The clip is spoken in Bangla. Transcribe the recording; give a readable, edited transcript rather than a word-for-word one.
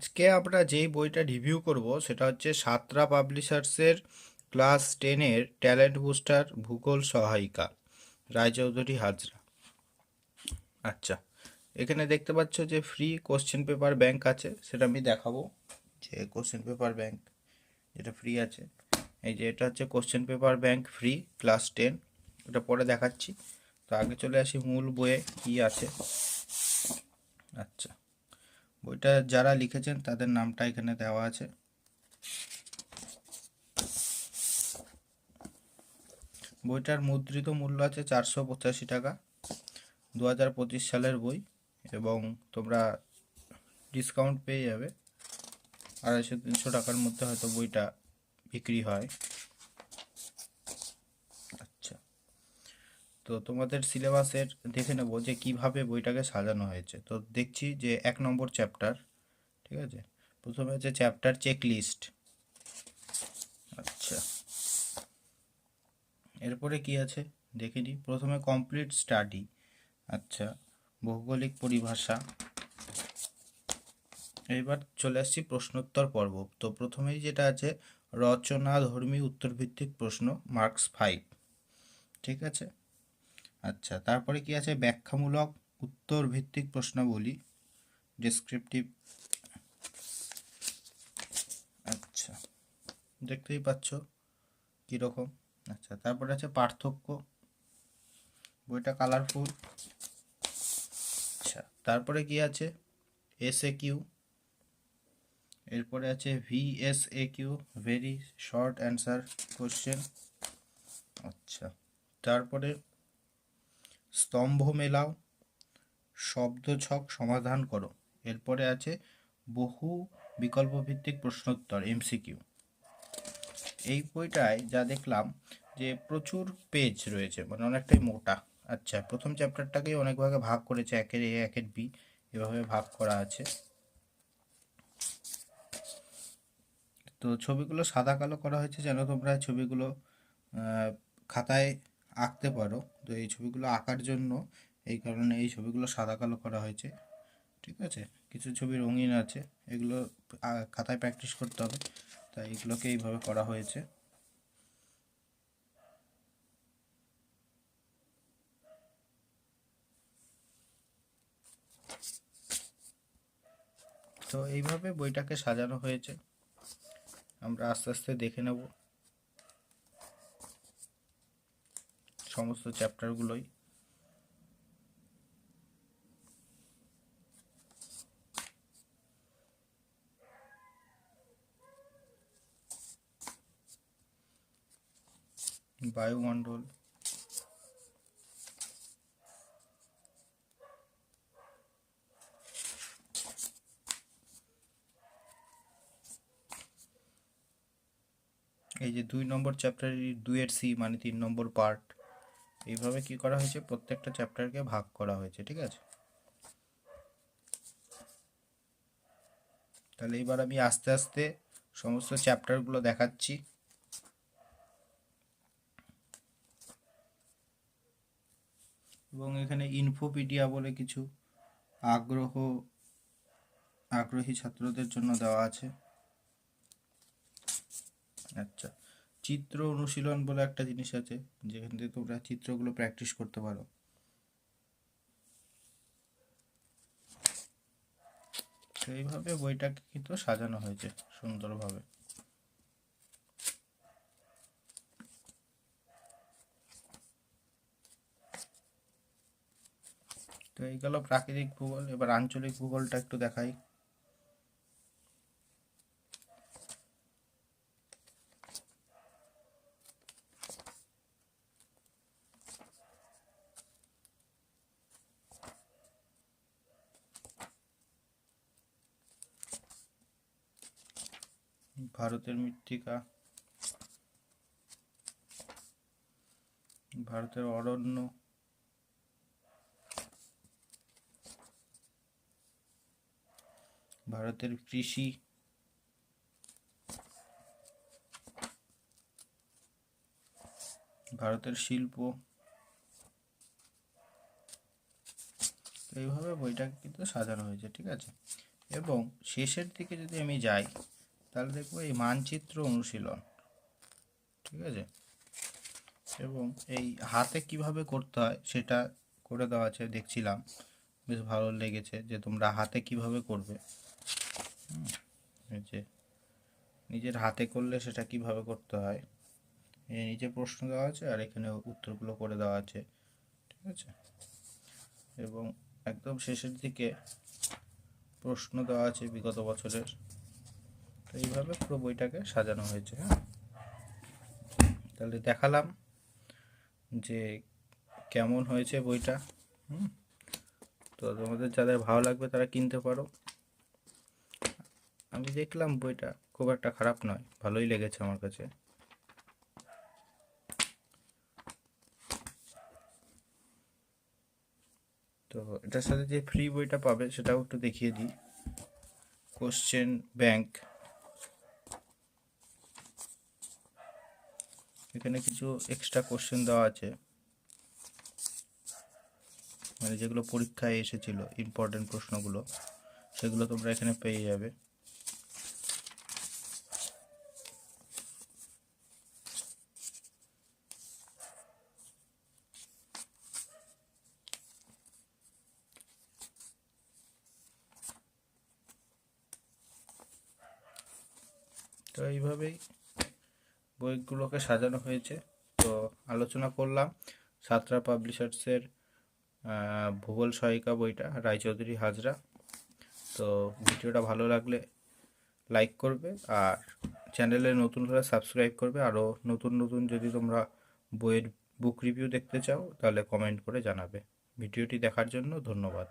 আজকে আমরা যেই বইটা রিভিউ করব সেটা হচ্ছে সাতরা পাবলিশার্সের ক্লাস 10-এর ট্যালেন্ট বুস্টার ভূগোল সহায়িকা, রায়চৌধুরী হাজরা। আচ্ছা, এখানে দেখতে পাচ্ছ যে ফ্রি কোশ্চেন পেপার ব্যাংক আছে, সেটা আমি দেখাবো। যে কোশ্চেন পেপার ব্যাংক যেটা ফ্রি আছে, এই যে এটা হচ্ছে question paper bank free class 10, এটা পরে দেখাচ্ছি। তো আগে চলে আসি মূল বইয়ে কি আছে। আচ্ছা, বইটা যারা লিখেছেন তাদের নামটা এখানে দেওয়া আছে। বইটার মুদ্রিত মূল্য আছে 485 টাকা, 2025 সালের বই, এবং তোমরা ডিসকাউন্ট পেয়ে যাবে 250-300 টাকার মধ্যে হয়তো বইটা বিক্রি হয়। আচ্ছা, তো তোমাদের সিলেবাসের দেখে নেবো যে কিভাবে বইটাকে সাজানো হয়েছে। তো দেখছি যে 1 নম্বর চ্যাপ্টার, ঠিক আছে, প্রথমে হচ্ছে চ্যাপ্টার চেকলিস্ট। আচ্ছা, এরপরে কি আছে দেখে নিই। প্রথমে কমপ্লিট স্টাডি, আচ্ছা, ভৌগোলিক পরিভাষা। এইবার চলে আসছি প্রশ্নোত্তর পর্ব। তো প্রথমেই যেটা আছে রচনাধর্মী উত্তরভিত্তিক প্রশ্ন, মার্কস 5, ঠিক আছে। আচ্ছা, তারপরে কি আছে ব্যাখ্যামূলক উত্তর ভিত্তিক প্রশ্নাবলী, ডেসক্রিপটিভ। আচ্ছা, দেখতেই পাচ্ছ কীরকম। আচ্ছা, তারপরে আছে পার্থক্য, বইটা কালারফুল। আচ্ছা, তারপরে কি আছে এসএ কিউ, এরপরে আছে VSA Q, very short answer question. আচ্ছা, তারপরে স্তম্ভ মেলাও, শব্দছক সমাধান করো। এরপরে আছে বহু বিকল্প ভিত্তিক প্রশ্নোত্তর, এমসিকিউ। এই বইটায় যা দেখলাম যে প্রচুর পেজ রয়েছে, মানে অনেকটাই মোটা। আচ্ছা, প্রথম চ্যাপ্টারটাকেই অনেক ভাগে ভাগ করেছে, একের এ একের বি এভাবে ভাগ করা আছে। তো ছবিগুলো সাদা কালো করা হয়েছে যেন তোমরা ছবিগুলো খাতায় আঁকতে পারো। তো এই ছবিগুলো আঁকার জন্য এই কারণে এই ছবিগুলো সাদা কালো করা হয়েছে, ঠিক আছে। কিছু ছবি রঙিন আছে, এগুলো খাতায় প্র্যাকটিস করতে হবে, তাই এগুলোকে এইভাবে করা হয়েছে। তো এইভাবে বইটাকে সাজানো হয়েছে, আমরা আস্তে আস্তে দেখে নেব সমস্ত চ্যাপ্টারগুলোই। বায়ুমণ্ডল, এই যে 2 নম্বর চ্যাপ্টারের 2-এর সি মানে 3 নম্বর পার্ট, এইভাবে কি করা হয়েছে প্রত্যেকটা চ্যাপ্টারকে ভাগ করা হয়েছে, ঠিক আছে। তাহলে এবার আমি আস্তে আস্তে সমস্ত চ্যাপ্টারগুলো দেখাচ্ছি। এবং এখানে ইনফোপিডিয়া বলে কিছু আগ্রহী ছাত্রদের জন্য দেওয়া আছে। আচ্ছা, চিত্র অনুশীলন বলে একটা জিনিস আছে, যেখান থেকে তোমরা চিত্রগুলো প্র্যাকটিস করতে পারো। তো এইভাবে বইটাকে কিন্তু সাজানো হয়েছে সুন্দরভাবে। তো এই গেল প্রাকৃতিক ভূগোল, এবার আঞ্চলিক ভূগোলটা একটু দেখাই। ভারতের মৃত্তিকা, ভারতের অরণ্য, ভারতের কৃষি, ভারতের শিল্প। এইভাবে বইটা কিন্তু সাজানো হয়েছে, ঠিক আছে। এবং শেষের দিকে যদি আমি যাই তাহলে দেখবো এই মানচিত্র অনুশীলন, ঠিক আছে, এবং এই হাতে কিভাবে করতে হয় সেটা করে দেওয়া আছে। দেখছিলাম বেশ ভালো লেগেছে যে তোমরা হাতে কিভাবে করবে, এই যে নিজের হাতে করলে সেটা কিভাবে করতে হয়, এই নিচে প্রশ্ন দেওয়া আছে আর এখানে উত্তরগুলো করে দেওয়া আছে, ঠিক আছে। এবং একদম শেষের দিকে প্রশ্ন দেওয়া আছে বিগত বছরের। তো এইভাবে পুরো বইটাকে সাজানো হয়েছে। হ্যাঁ, তাহলে দেখালাম যে কেমন হয়েছে বইটা। তো তোমাদের যাদের ভালো লাগবে তারা কিনতে পারো। আমি দেখলাম বইটা খুব একটা খারাপ নয়, ভালোই লেগেছে আমার কাছে। তো এটার সাথে যে ফ্রি বইটা পাবে সেটাও একটু দেখিয়ে দিই। কোশ্চেন ব্যাংক, এখানে কিছু এক্সট্রা কোশ্চেন দেওয়া আছে, মানে যেগুলো পরীক্ষায় এসেছিল ইম্পর্টেন্ট প্রশ্নগুলো, সেগুলো তোমরা এখানে পেয়ে যাবে। তো এইভাবেই বইগুলোকে সাজানো হয়েছে। তো আলোচনা করলাম সাঁতরা পাবলিশার্সের ভূগোল সহায়িকা বইটা, রায়চৌধুরী হাজরা। তো ভিডিওটা ভালো লাগলে লাইক করবে আর চ্যানেলে নতুন হলে সাবস্ক্রাইব করবে। আরও নতুন নতুন যদি তোমরা বইয়ের বুক রিভিউ দেখতে চাও তাহলে কমেন্ট করে জানাবে। ভিডিওটি দেখার জন্য ধন্যবাদ।